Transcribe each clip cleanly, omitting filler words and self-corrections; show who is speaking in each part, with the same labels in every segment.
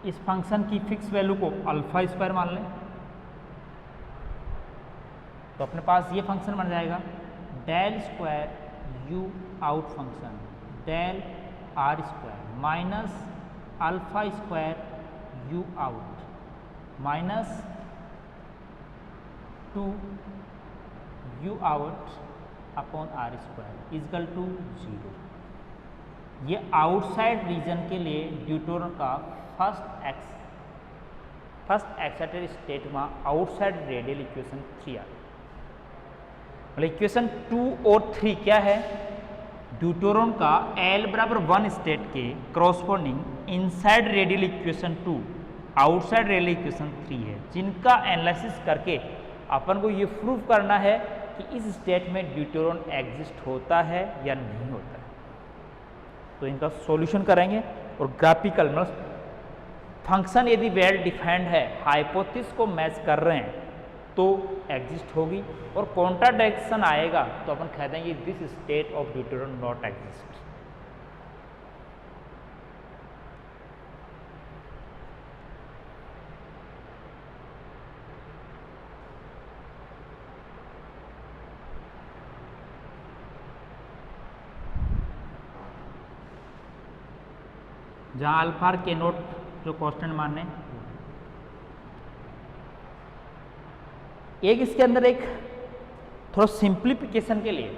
Speaker 1: इस फंक्शन की fix value को अल्फा स्क्वायर मान लें, तो अपने पास ये फंक्शन बन जाएगा del square u out function del r square minus alpha square u out minus 2 u out upon r square equal to 0। ये आउटसाइड रीजन के लिए ड्यूटोरन का फर्स्ट एक्साइटेड स्टेट में आउटसाइड रेडियल इक्वेशन 3 आ गई। मतलब इक्वेशन 2 और 3 क्या है? ड्यूटोरन का L बराबर 1 स्टेट के corresponding inside radial equation 2 outside radial equation 3 है, जिनका एनालिसिस करके अपन को ये प्रूव करना है कि इस स्टेट में ड्यूटोरन एग्जिस्ट होता है या नहीं होता है। तो इनका सॉल्यूशन करेंगे और ग्राफिकल मतलब फंक्शन यदि वेल डिफाइंड है, हाइपोथेसिस को मैच कर रहे हैं तो एग्जिस्ट होगी, और कॉन्ट्राडिक्शन आएगा तो अपन कह देंगे this state of deuteron not exist. जहां अल्फा के नोट जो कांस्टेंट माने, एक इसके अंदर एक थोड़ा सिंप्लीफिकेशन के लिए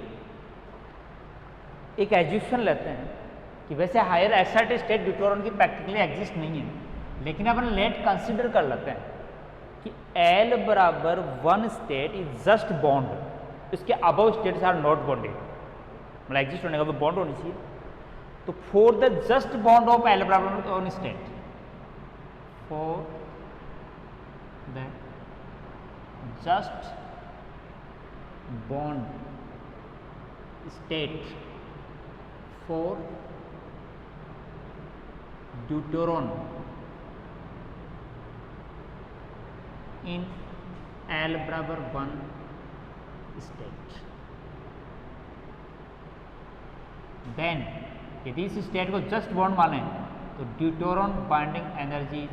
Speaker 1: एक एज्यूशन लेते हैं कि वैसे हायर एक्साइटेड स्टेट ड्यूटोरन की प्रैक्टिकली एग्जिस्ट नहीं है, लेकिन अपन लेट कंसीडर कर लेते हैं कि L बराबर 1 स्टेट इज जस्ट बॉन्ड, इसके above states are not bounded, मतलब एग्जिस्ट होने का तो बॉन्ड होनी चाहिए। तो for the just bound of L बराबर 1 state, for the just bound state for deuteron in L बराबर 1 स्टेट, देन यदि इस स्टेट को जस्ट बॉन्ड माने तो deuteron binding energy 0।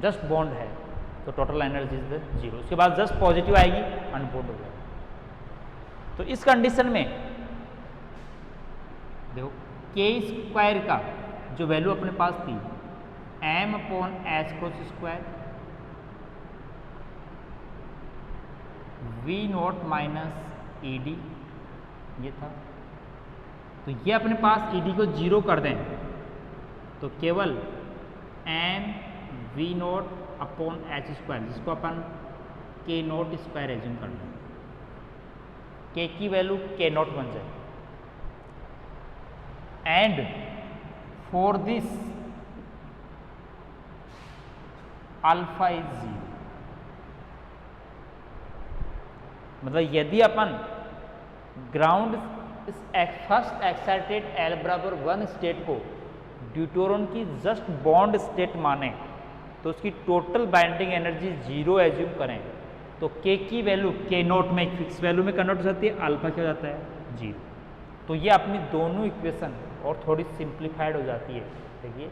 Speaker 1: Just bond है तो टोटल एनर्जी 0, उसके बाद जस्ट पॉजिटिव आएगी, अनबॉन्ड हो जाएगा। तो इस कंडीशन में देखो के स्क्वायर का जो वैल्यू अपने पास थी m upon H cos square v not minus E D, ये था। तो ये अपने पास ई डी को 0 कर दें तो केवल m v not upon H square, जिसको अपन के नॉट स्क्वायर एज्यूम कर लें, के की वैल्यू के नॉट बन जाए, and for this alpha is 0। मतलब यदि अपन ग्राउंड इस फर्स्ट एक्साइटेड L बराबर 1 स्टेट को ड्यूटोरन की जस्ट बॉन्ड स्टेट माने तो उसकी टोटल बाइंडिंग एनर्जी 0 एज्यूम करें तो के की वैल्यू के नोट में एक फिक्स वैल्यू में कन्वर्ट हो जाती है, अल्फा क्या हो जाता है 0। तो ये अपनी दोनों इक्वेशन और थोड़ी सिंप्लीफाइड हो जाती है। देखिए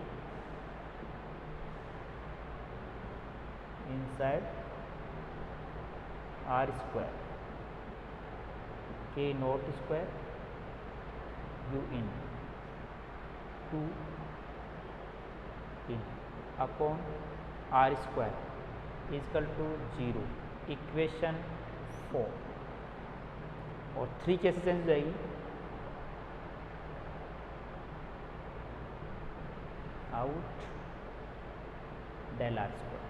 Speaker 1: inside r square k naught square u in 2 in upon r square equal to 0, equation 4 और 3 कैसे चेंज हो जाएगी, out del r square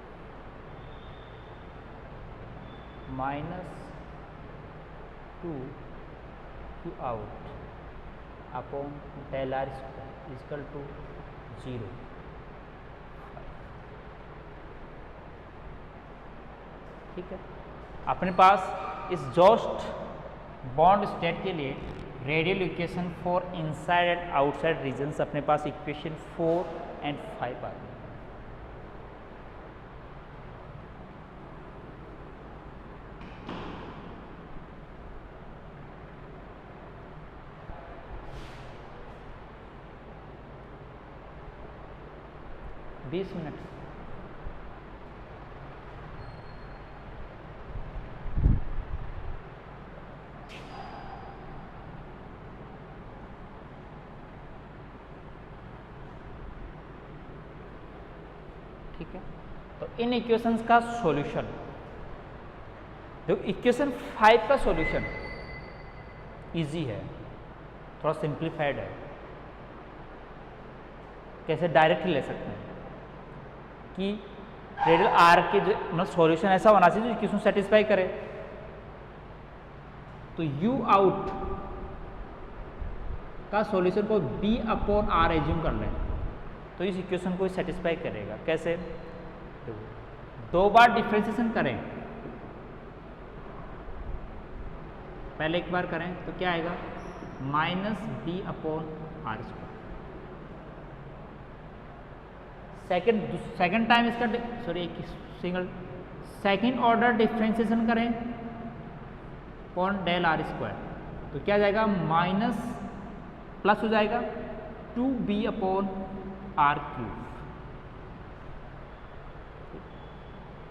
Speaker 1: minus 2 q out upon del r square equal to 0। ठीक है, अपने पास इस जस्ट बॉन्ड स्टेट के लिए radial equation for inside and outside regions अपने पास इक्वेशन 4 एंड 5 आ गई। 20 मिनट। ठीक है, तो इन इक्वेशंस का सॉल्यूशन, देखो इक्वेशन 5 का सॉल्यूशन इजी है, थोड़ा सिंप्लीफाइड है। कैसे? डायरेक्ट ले सकते हैं कि रेडियल आर के मतलब सॉल्यूशन ऐसा होना चाहिए जो इक्वेशन सेटिस्फाई करे। तो यू आउट का सॉल्यूशन को बी अपॉन आर एज्यूम कर लें, तो इस इक्वेशन को सेटिस्फाई करेगा। कैसे? दो बार डिफ्रेंसिएशन करें, पहले एक बार करें तो क्या आएगा? Minus B upon r square. Second time इसका सिंगल सेकेंड ऑर्डर डिफ्रेंसिएशन करें अपॉन डेल आर स्क्वायर, तो क्या जाएगा? माइनस प्लस हो जाएगा 2b अपॉन आर क्यूब।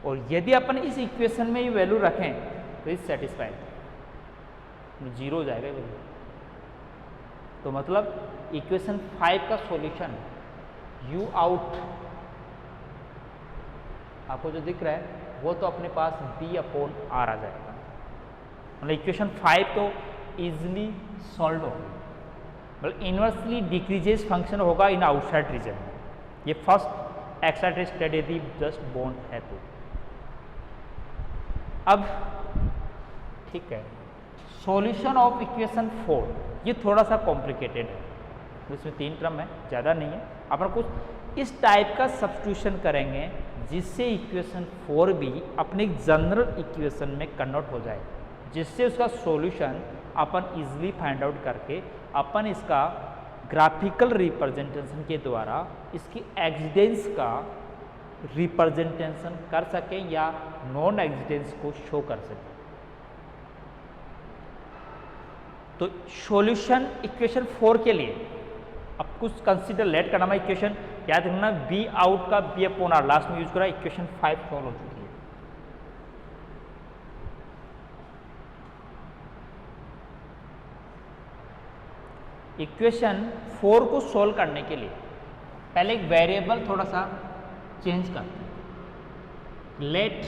Speaker 1: और यदि अपन इस इक्वेशन में ये वैल्यू रखें तो इस सेटिस्फाइड, जीरो हो जाएगा वैल्यू। तो मतलब इक्वेशन 5 का सॉल्यूशन यू आउट आपको जो दिख रहा है वो तो अपने पास b अपॉन आर आ जाएगा। मतलब इक्वेशन 5 तो इजिली सॉल्व होगी, मतलब इनवर्सली डिक्रीजेस फंक्शन होगा इन आउटसाइड रीजन में। ये फर्स्ट एक्स्ट्रा स्टडी यदि जस्ट बॉन्ड है तो। अब ठीक है, सॉल्यूशन ऑफ इक्वेशन 4 ये थोड़ा सा कॉम्प्लिकेटेड है, इसमें 3 टर्म है, ज़्यादा नहीं है। अपन कुछ इस टाइप का सब्स्टिट्यूशन करेंगे जिससे इक्वेशन 4 भी अपने जनरल इक्वेशन में कन्वर्ट हो जाए, जिससे उसका सॉल्यूशन अपन इजीली फाइंड आउट करके अपन इसका ग्राफिकल रिप्रेजेंटेशन के द्वारा इसकी एक्जिस्टेंस का रिप्रेजेंटेशन कर सके या नॉन एग्जिस्टेंस को शो कर सके। तो सॉल्यूशन इक्वेशन 4 के लिए अब कुछ कंसीडर लेट करना, इक्वेशन याद रखना बी आउट का बी अपॉन आर लास्ट में यूज करा, इक्वेशन 5 सॉल्व हो चुकी है। इक्वेशन 4 को सोल्व करने के लिए पहले एक वेरिएबल थोड़ा सा चेंज करते हैं। Let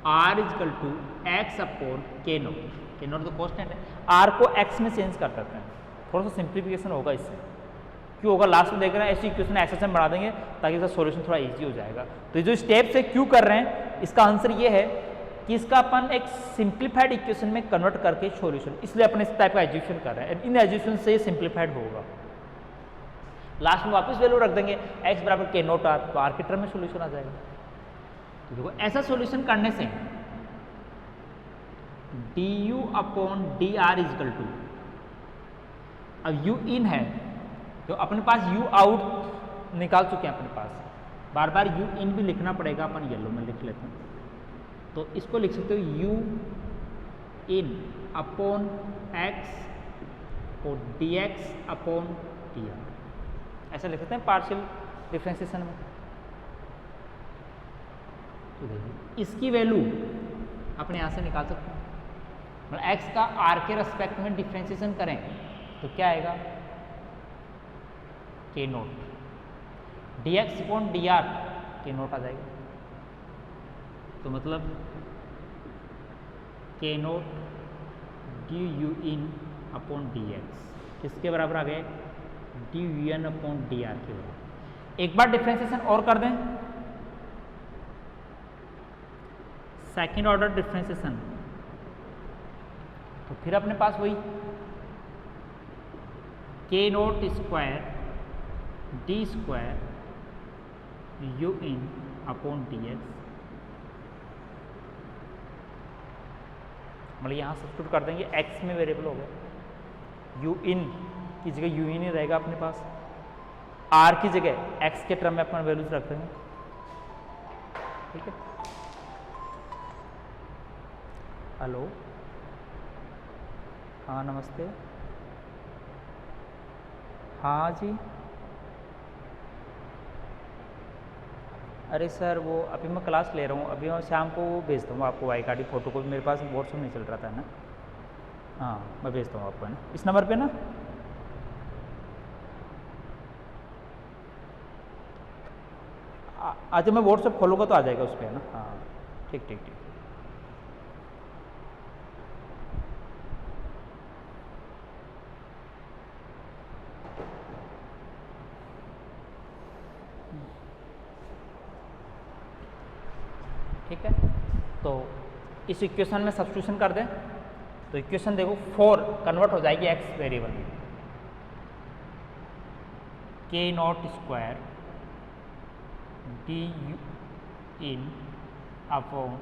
Speaker 1: r equal to x upon k naught तो कॉन्स्टेंट है, आर को एक्स में चेंज कर देते हैं, थोड़ा सा सिंप्लीफिकेशन होगा इससे। क्यों होगा लास्ट में देख रहे हैं, ऐसी इक्वेशन एक्स में बढ़ा देंगे ताकि इसका सॉल्यूशन थोड़ा इजी हो जाएगा। तो ये जो स्टेप्स है क्यों कर रहे हैं, इसका आंसर ये है कि इसका अपन एक सिंप्लीफाइड इक्वेशन में कन्वर्ट करके सॉल्यूशन, इसलिए अपन इस टाइप का एज्यूशन कर रहे हैं। इन एज्यूशन से सिंप्लीफाइड होगा, लास्ट में वापस वैल्यू रख देंगे x बराबर के नोट आर, तो आर के टर्म में सॉल्यूशन आ जाएगा। तो देखो ऐसा सॉल्यूशन करने से du upon d r equal to, अब u इन है तो अपने पास u आउट निकाल चुके हैं अपने पास, बार बार u इन भी लिखना पड़ेगा, अपन येलो में लिख लेते हैं। तो इसको लिख सकते हो u इन अपॉन x और dx अपॉन dr, ऐसा लिख सकते हैं पार्शियल डिफरेंशिएशन में। तो देखिए इसकी वैल्यू अपने यहाँ से निकाल सकते हैं, मतलब x का r के रेस्पेक्ट में डिफरेंशिएशन करें तो क्या आएगा? K naught, dx upon dr k naught आ जाएगा। तो मतलब k naught d you in upon dx किसके बराबर आ गए? D u n upon d r के बराबर। एक बार डिफरेंशिएशन और कर दें, सेकेंड ऑर्डर डिफरेंशिएशन, तो फिर अपने पास वही के naught square D square u in upon D x, मतलब यहाँ सब्स्टिट्यूट कर देंगे, x में वेरिएबल हो गया, u इन की जगह u इन ही रहेगा अपने पास, r की जगह x के टर्म में अपन वैल्यूज रख देंगे। ठीक है, हेलो, हाँ नमस्ते, हाँ जी, अरे सर वो अभी मैं क्लास ले रहा हूँ, अभी मैं शाम को वो भेजता हूँ आपको आई कार्ड फ़ोटो को, मेरे पास व्हाट्सअप नहीं चल रहा था ना। हाँ मैं भेजता हूँ आपको, है ना, इस नंबर पे ना। आज मैं व्हाट्सअप खोलूँगा तो आ जाएगा उस पर, है ना। हाँ ठीक ठीक ठीक। ठीक है, तो इस इक्वेशन में सब्स्टिट्यूशन कर दें तो इक्वेशन देखो 4 कन्वर्ट हो जाएगी एक्स वेरिएबल में, के not square D you in upon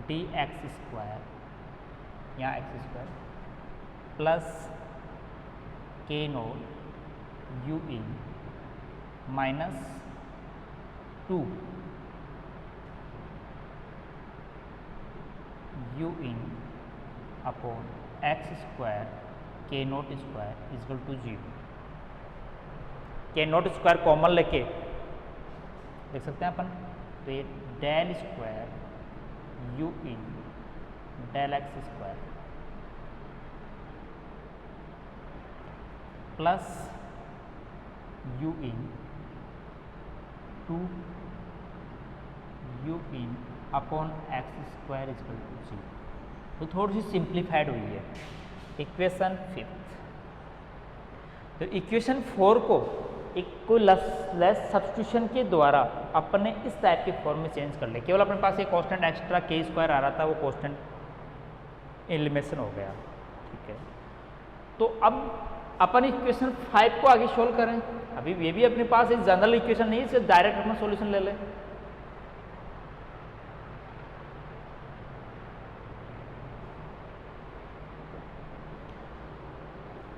Speaker 1: D x square, यहाँ एक्स स्क्वायर प्लस के not you in minus 2 u in upon x square के नॉट स्क्वायर इजकल टू 0। के नॉट स्क्वायर कॉमन लेके देख सकते हैं अपन, तो ये del square u in del x square plus u in 2 u in upon x square equal to 0। तो थोड़ी सी सिंप्लीफाइड हुई है इक्वेशन 5। तो इक्वेशन 4 को एक कोई लेस सब्स्टिट्यूशन के द्वारा अपने इस टाइप के फॉर्म में चेंज कर ले। केवल अपने पास एक कांस्टेंट एक्स्ट्रा के स्क्वायर आ रहा था, वो कांस्टेंट एलिमिनेशन हो गया। ठीक है, तो अब अपन इक्वेशन 5 को आगे सोल्व करें। अभी ये भी अपने पास एक जनरल इक्वेशन नहीं है, इसे डायरेक्ट अपना सॉल्यूशन ले लें।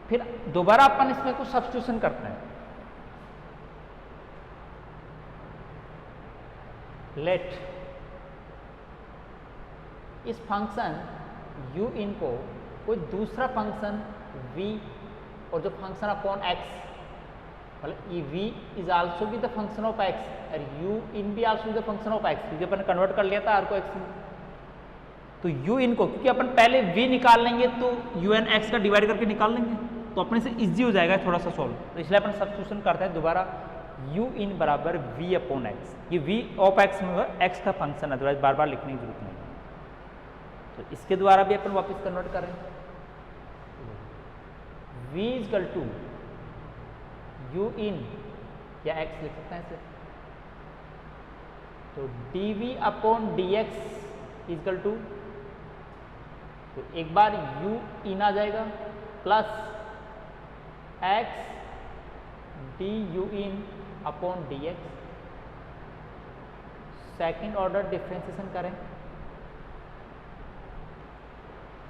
Speaker 1: फिर दोबारा अपन इसमें कुछ सब्स्टिट्यूशन करते हैं। लेट इस फंक्शन u इन को कोई दूसरा फंक्शन v, और जो फंक्शन अपॉन x, मतलब v is also be the function of x और u इन भी also the function of x, क्योंकि अपन कन्वर्ट कर लिया था r को x में। तो u इन को, क्योंकि अपन पहले v निकाल लेंगे तो u n x का डिवाइड करके निकाल लेंगे, तो अपने से इजी हो जाएगा थोड़ा सा सॉल्व। तो इसलिए अपन सब्स्टिट्यूशन करते हैं दोबारा, u इन बराबर v अपॉन x। ये v ऑफ x में x का फंक्शन, अदरवाइज बार बार लिखने की जरूरत नहीं है। तो इसके द्वारा भी अपन वापस कन्वर्ट करें, v equal to u in या x लिख सकते हैं इसे, तो dv upon dx equal to, तो एक बार u इन आ जाएगा plus x d you in upon D x. Second order differentiation करें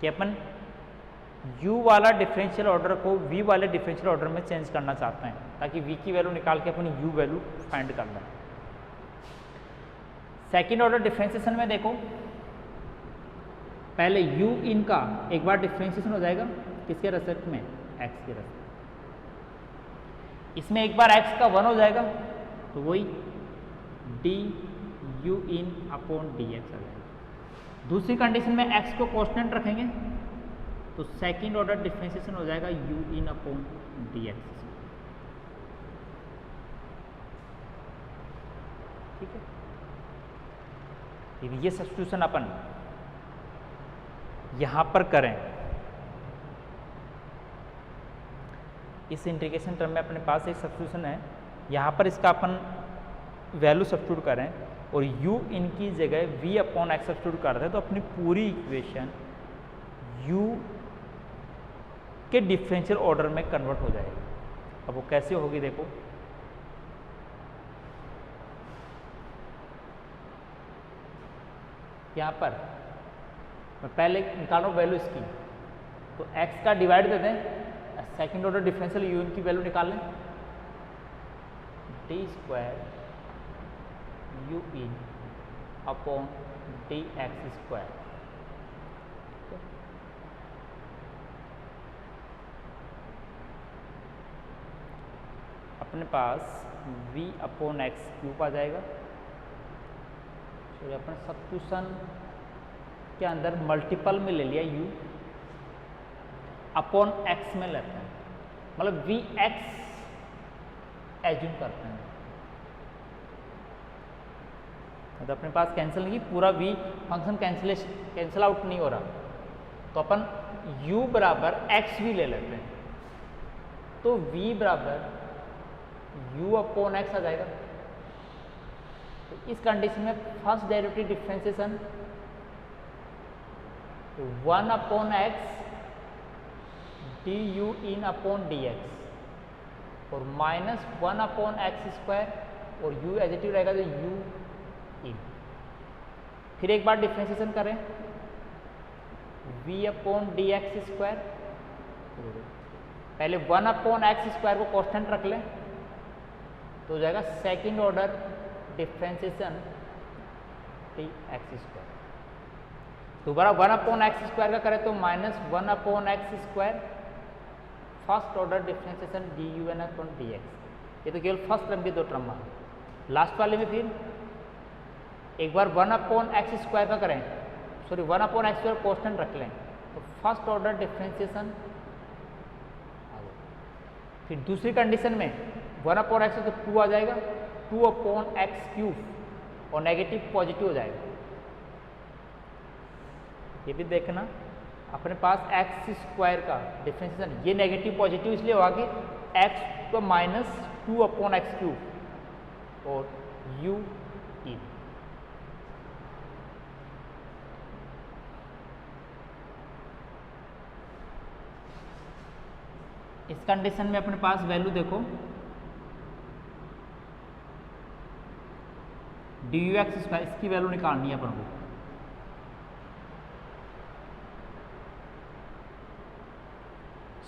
Speaker 1: कि अपन u वाला डिफरेंशियल ऑर्डर को v वाले डिफरेंशियल ऑर्डर में चेंज करना चाहते हैं, ताकि v की वैल्यू निकाल के अपन u वैल्यू फाइंड कर लें। सेकेंड ऑर्डर डिफ्रेंसिएशन में देखो, पहले u इन का एक बार डिफ्रेंसिएशन हो जाएगा, किसके रेस्पेक्ट में, x के रेस्पेक्ट। इसमें एक बार x का 1 हो जाएगा, तो वही D you in upon D X आ जाएगा। दूसरी कंडीशन में x को कांस्टेंट रखेंगे, तो सेकंड ऑर्डर डिफरेंशिएशन हो जाएगा u इन अपॉन डी एक्स। ठीक है, ये सब्स्टिट्यूशन अपन यहां पर करें। इस इंटीग्रेशन टर्म में अपने पास एक सब्स्टिट्यूशन है, यहाँ पर इसका अपन वैल्यू सब्स्टिट्यूट करें और u इन की जगह v अपॉन एक्स सब्स्टिट्यूट करते हैं, तो अपनी पूरी इक्वेशन u के डिफरेंशियल ऑर्डर में कन्वर्ट हो जाएगी। अब वो कैसे होगी देखो, यहाँ पर मैं पहले निकाल रहा हूँ वैल्यू इसकी, तो x का डिवाइड दे दें, सेकेंड ऑर्डर डिफरेंशियल u इन की वैल्यू निकाल लें, D square u in upon D x square. अपने पास v अपॉन एक्स क्यूब आ जाएगा तो अपन सब्स्टिट्यूशन के अंदर मल्टीपल में ले लिया u अपॉन x में लेते हैं, मतलब वी एक्स एज्यूम करते हैं। तो अपने पास कैंसिल नहीं, पूरा v फंक्शन कैंसिल आउट नहीं हो रहा, तो अपन u बराबर एक्स भी ले लेते हैं, तो v बराबर u अपॉन एक्स आ जाएगा। तो इस कंडीशन में first derivative differentiation 1 upon x D you in upon D x और माइनस 1 अपॉन एक्स स्क्वायर और u एज इट इज रहेगा तो u इन। फिर एक बार डिफरेंशिएशन करें v upon D x square, पहले 1 अपॉन एक्स स्क्वायर को कांस्टेंट रख लें तो हो जाएगा second order differentiation D x square. दोबारा 1 अपॉन एक्स स्क्वायर का करें तो minus 1 upon x square first order differentiation d u n upon D x. ये तो केवल फर्स्ट टर्म की दो टर्म आ, लास्ट वाले में फिर एक बार 1 अपॉन एक्स स्क्वायर का करें, sorry 1 upon x square constant रख लें तो फर्स्ट ऑर्डर डिफरेंशिएशन। फिर दूसरी कंडीशन में 1 अपॉन एक्स तो 2 आ जाएगा, 2 अपॉन एक्स क्यूब और नेगेटिव पॉजिटिव हो जाएगा। ये भी देखना अपने पास एक्स स्क्वायर का डिफरेंशिएशन, ये नेगेटिव पॉजिटिव इसलिए होगा कि एक्स को माइनस 2 अपॉन एक्स क्यूब और u इन। इस कंडीशन में अपने पास वैल्यू देखो डी यू एक्स स्क्वायर, इसकी वैल्यू निकालनी है अपन को।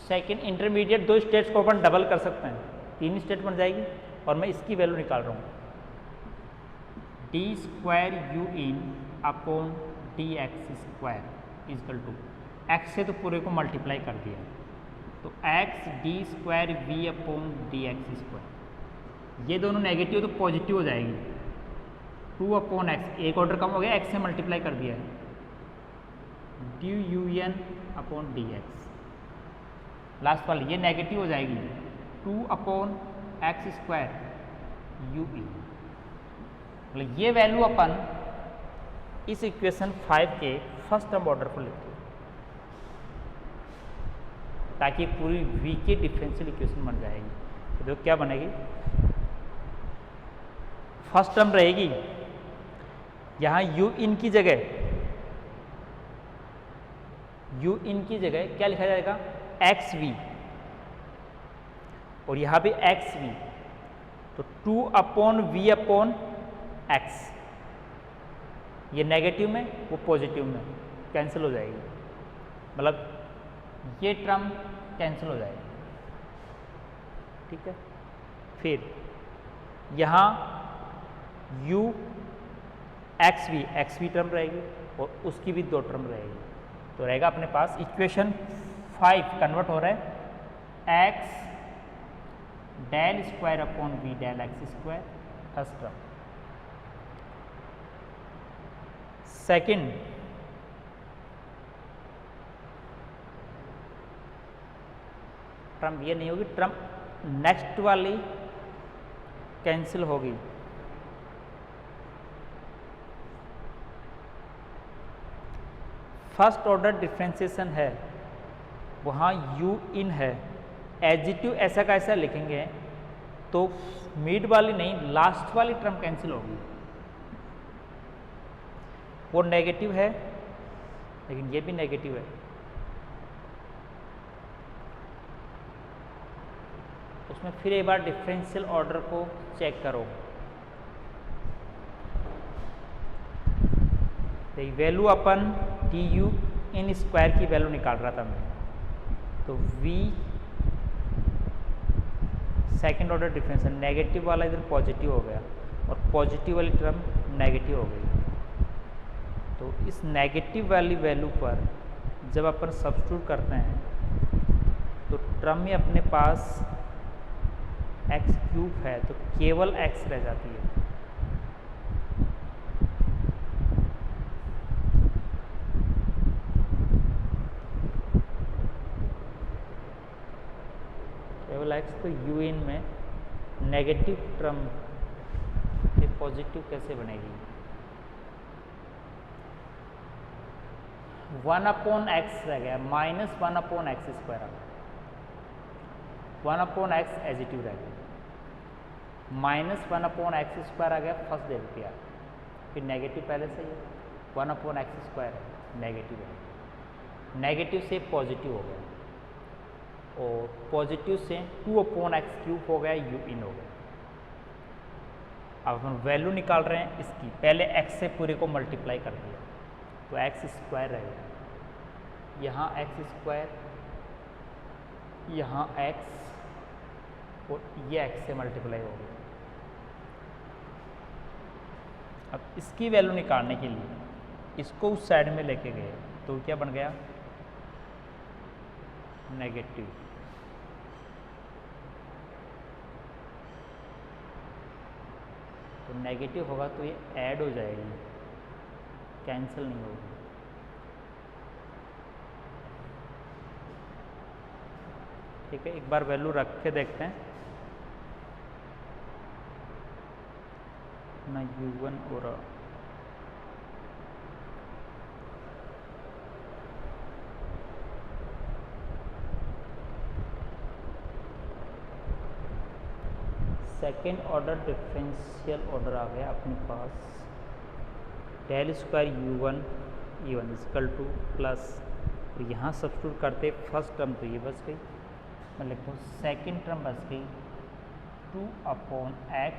Speaker 1: सेकेंड इंटरमीडिएट दो स्टेट्स को अपन डबल कर सकते हैं, 3 स्टेट बन जाएगी और मैं इसकी वैल्यू निकाल रहा हूँ d square u in upon D x square equal to x से तो पूरे को मल्टीप्लाई कर दिया तो x d square v upon D x square. ये दोनों नेगेटिव तो पॉजिटिव हो जाएगी, 2 अपॉन एक्स एक ऑर्डर कम हो गया, एक्स से मल्टीप्लाई कर दिया है d u n upon D x. Last वाली ये नेगेटिव हो जाएगी 2 अपॉन एक्स स्क्वायर यू इन। मतलब ये वैल्यू अपन इस इक्वेशन 5 के फर्स्ट टर्म ऑर्डर पर लेते हैं ताकि पूरी v की डिफरेंशियल इक्वेशन बन जाएगी। तो देखो क्या बनेगी, फर्स्ट टर्म रहेगी यहाँ u इन की जगह क्या लिखा जाएगा एक्स वी और यहाँ भी एक्स वी, तो 2 अपॉन वी अपॉन एक्स, ये नेगेटिव में वो पॉजिटिव में कैंसिल हो जाएगी, मतलब ये टर्म कैंसिल हो जाएगी। ठीक है, फिर यहाँ u एक्स वी टर्म रहेगी और उसकी भी 2 टर्म रहेगी, तो रहेगा अपने पास इक्वेशन 5 कन्वर्ट हो रहा है x del square upon v del x square first term. Second term ये नहीं होगी, टर्म नेक्स्ट वाली कैंसिल होगी। फर्स्ट ऑर्डर डिफरेंशिएशन है, वहाँ u इन है, एडजेक्टिव ऐसा का ऐसा लिखेंगे तो मिड वाली नहीं लास्ट वाली टर्म कैंसिल होगी। वो नेगेटिव है लेकिन ये भी नेगेटिव है, उसमें फिर एक बार डिफरेंशियल ऑर्डर को चेक करो। तो value upon D you in square की वैल्यू निकाल रहा था मैं, तो v second order difference negative वाला इधर पॉजिटिव हो गया और पॉजिटिव वाली टर्म नेगेटिव हो गई। तो इस नेगेटिव वाली वैल्यू पर जब अपन सब्स्टिट्यूट करते हैं तो टर्म में अपने पास x³ है तो केवल x रह जाती है। मल्टीपल एक्स, तो यू इन में नेगेटिव टर्म से पॉजिटिव कैसे बनेगी? 1/x रह गया, -1/x² आ गया, 1/x एजिटिव रह गया, -1/x² आ गया फर्स्ट डेरिवेटिव, फिर नेगेटिव पहले से ही 1/x² है, नेगेटिव है, नेगेटिव से पॉजिटिव हो गया, और पॉजिटिव से 2/x³ हो गया, यू इन हो गया। अब हम वैल्यू निकाल रहे हैं इसकी, पहले x से पूरे को मल्टीप्लाई कर दिया तो x² रहेगा, यहाँ x², यहाँ x और ये x से मल्टीप्लाई हो गया। अब इसकी वैल्यू निकालने के लिए इसको उस साइड में लेके गए तो क्या बन गया? नेगेटिव। तो नेगेटिव होगा तो ये ऐड हो जाएगी, कैंसिल नहीं होगी। ठीक है, एक बार वैल्यू रख के देखते हैं ना, u1 और सेकेंड ऑर्डर डिफरेंशियल ऑर्डर आ गया अपने पास, del square u1 e1 equal two plus, और यहाँ सब्स्टिट्यूट करते फर्स्ट टर्म तो ये बच गई, मैं लिखता हूँ सेकेंड टर्म बच गई 2/x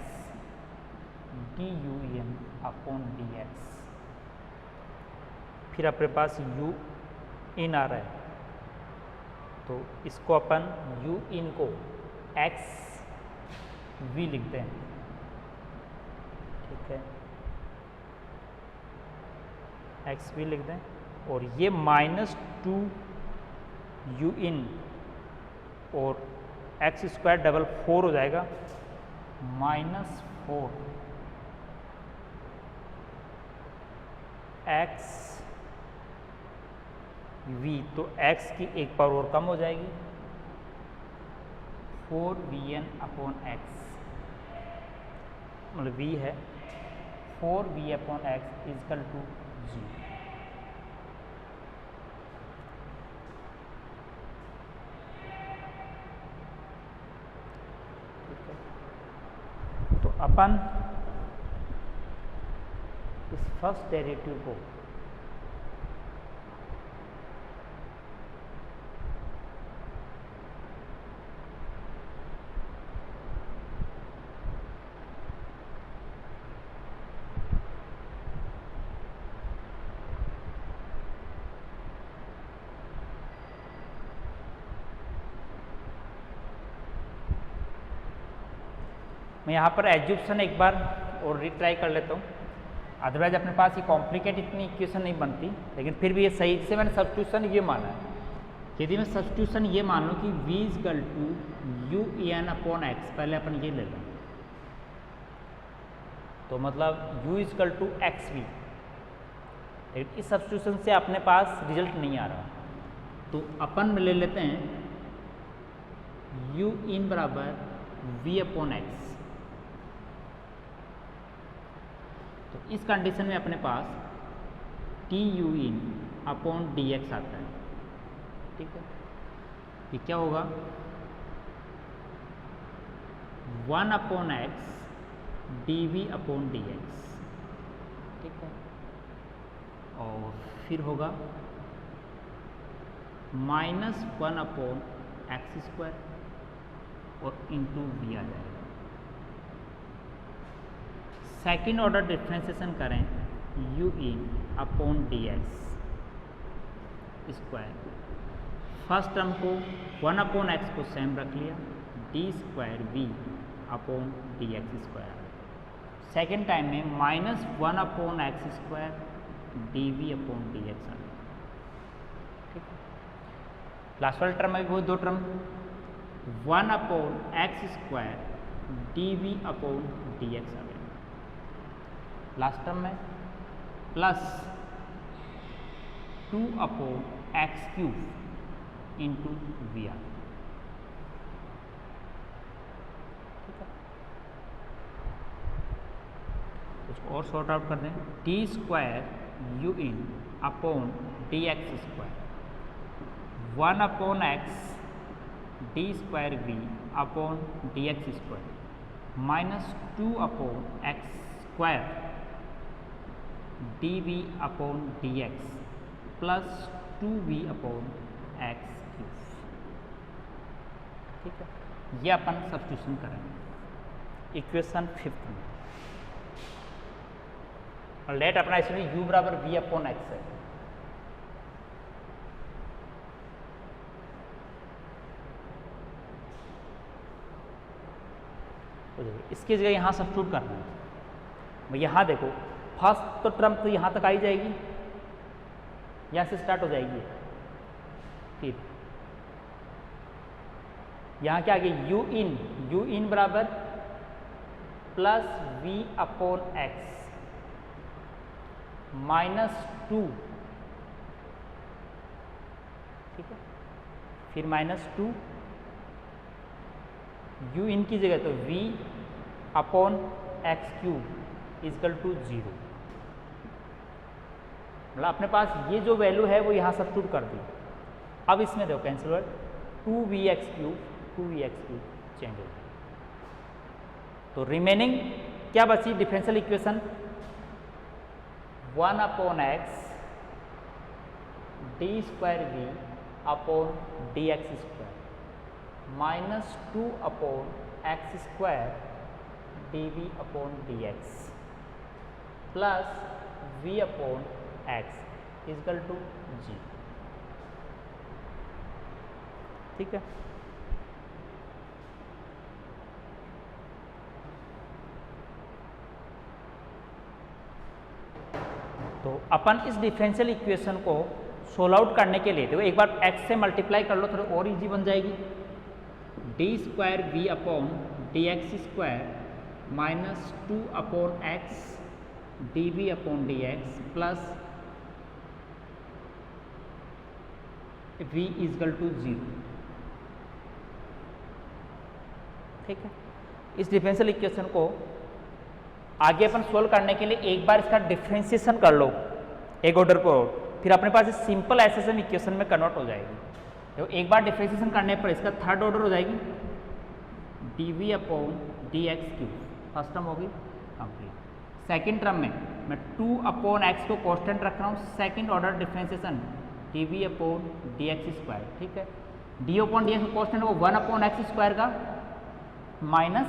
Speaker 1: dun/dx, फिर अपने पास u इन आ रहा है तो इसको अपन u इन को x v लिखते हैं। ठीक है, एक्स वी लिख दें, और ये -2 यू इन और x² डबल 4 हो जाएगा, -4 x v, तो x की एक पावर और कम हो जाएगी, 4vn/x, मतलब v है 4v/x इक्वल टू 0। तो अपन इस फर्स्ट डेरिवेटिव को मैं यहाँ पर एज्यूप्शन एक बार और रिट्राई कर लेता हूँ, अदरवाइज अपने पास ये कॉम्प्लिकेट इतनी इक्वेशन नहीं बनती, लेकिन फिर भी ये सही से मैंने सब्स्टिट्यूशन ये माना है। यदि मैं सब्स्टिट्यूशन ये मान लूँ कि v इक्वल टू un/x, पहले अपन ये ले लें, तो मतलब u इक्वल टू xv, लेकिन इस सब्स्टिट्यूशन से अपने पास रिजल्ट नहीं आ रहा, तो अपन ले लेते हैं u इन बराबर v/x। तो इस कंडीशन में अपने पास TU/dx आता है। ठीक है, ये क्या होगा? 1/x dv/dx। ठीक है, और फिर होगा -1/x² और इंटू v आ जाएगा। सेकेंड ऑर्डर डिफ्रेंसिएशन करें u/dx स्क्वायर, फर्स्ट टर्म को 1/x को सेम रख लिया, d²v/dx स्क्वायर, सेकेंड टाइम में -1/x² dv/dx आ गया। ठीक है, लास्ट वाला टर्म है वो दो टर्म 1/x² dv/dx आ गया, लास्ट टर्म में plus 2/x³ into v r. कुछ और सॉर्ट आउट कर दें, d square u in upon D x square 1 upon x d square v upon D x square minus 2 upon x square d v upon D x plus 2v upon x cube. ठीक है, ये अपन substitution करेंगे equation 5 में। और late अपना इसमें u बराबर v upon x है। इसकी जगह यहाँ सब्स्टिट्यूट करना है। यहाँ देखो फर्स्ट तो टर्म तो यहाँ तक आई जाएगी, यहाँ से स्टार्ट हो जाएगी, फिर यहाँ क्या आ गया यू इन बराबर plus v upon x minus 2, ठीक है, फिर माइनस 2 यू इन की जगह तो v upon x cube equal to 0। मतलब अपने पास ये जो वैल्यू है वो यहाँ सब्स्टिट्यूट कर दी। अब इसमें देखो कैंसिल हुआ 2vx क्यूब चेंज हो गया। तो रिमेनिंग क्या बची differential equation 1 upon x d square v upon D x square minus 2 upon x square d v upon D x plus v upon x equal to 0। ठीक है, तो अपन इस डिफरेंशियल इक्वेशन को सोल्व आउट करने के लिए देखो एक बार x से मल्टीप्लाई कर लो, थोड़ी और इजी बन जाएगी। D square v upon D x square minus 2 upon x d v upon D x plus v equal to 0। ठीक है, इस डिफरेंशियल इक्वेशन को आगे अपन सोल्व करने के लिए एक बार इसका डिफरेंशिएशन कर लो एक ऑर्डर को, फिर अपने पास सिंपल एसएसएम इक्वेशन में कन्वर्ट हो जाएगी। तो एक बार डिफरेंशिएशन करने पर इसका थर्ड ऑर्डर हो जाएगी d v upon D x cube, first term होगी कंप्लीट। सेकेंड टर्म में मैं 2 अपॉन एक्स को कांस्टेंट रख रहा हूँ, second order differentiation d v upon D x square. ठीक है, d upon D x constant वो 1 अपॉन एक्स स्क्वायर का माइनस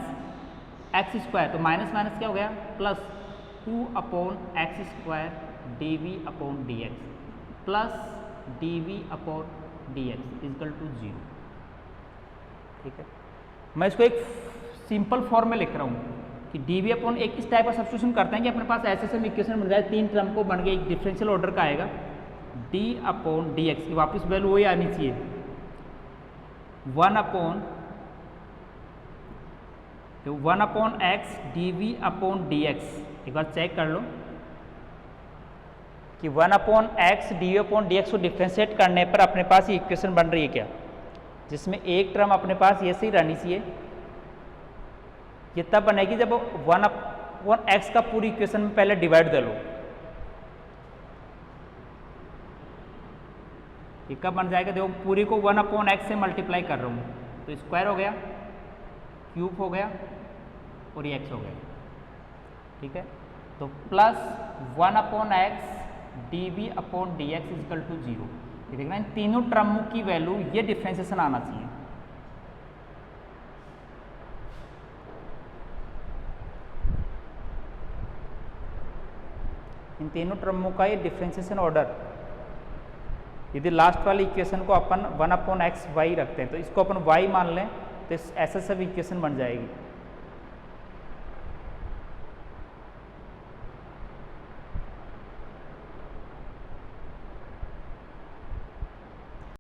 Speaker 1: एक्स स्क्वायर, तो माइनस माइनस क्या हो गया plus 2 upon x square d v upon D x plus d v upon D x equal to 0। ठीक है, मैं इसको एक सिंपल फॉर्म में लिख रहा हूँ कि डी वी अपॉन एक इस टाइप का सब्स्टिट्यूशन करते हैं कि अपने पास एसएसएम इक्वेशन बन जाए, 3 टर्म को बन गया, एक डिफरेंशियल ऑर्डर का आएगा डी अपॉन डी एक्स की वापस वैल्यू वही आनी चाहिए 1 अपॉन, तो 1 upon x d v upon D x. एक बार चेक कर लो कि 1 upon x d v upon D x को डिफ्रेंशिएट करने पर अपने पास ये इक्वेशन बन रही है क्या, जिसमें एक टर्म अपने पास ये से ही रहनी चाहिए। ये तब बनेगी जब 1 अपॉन एक्स का पूरी इक्वेशन में पहले डिवाइड कर लो। ये कब बन जाएगा, देखो पूरी को 1 अपॉन एक्स से मल्टीप्लाई कर रहा हूँ, तो स्क्वायर हो गया, क्यूब हो गया और ये एक्स हो गया। ठीक है, तो plus 1 upon x d v upon D x equal to 0। ये देखना इन तीनों टर्मों की वैल्यू ये डिफ्रेंशिएशन आना चाहिए। इन तीनों टर्मों का ये डिफ्रेंशिएशन ऑर्डर, यदि लास्ट वाली इक्वेशन को अपन 1 अपॉन एक्स वाई रखते हैं तो इसको अपन वाई मान लें तो एसएसएम इक्वेशन बन जाएगी।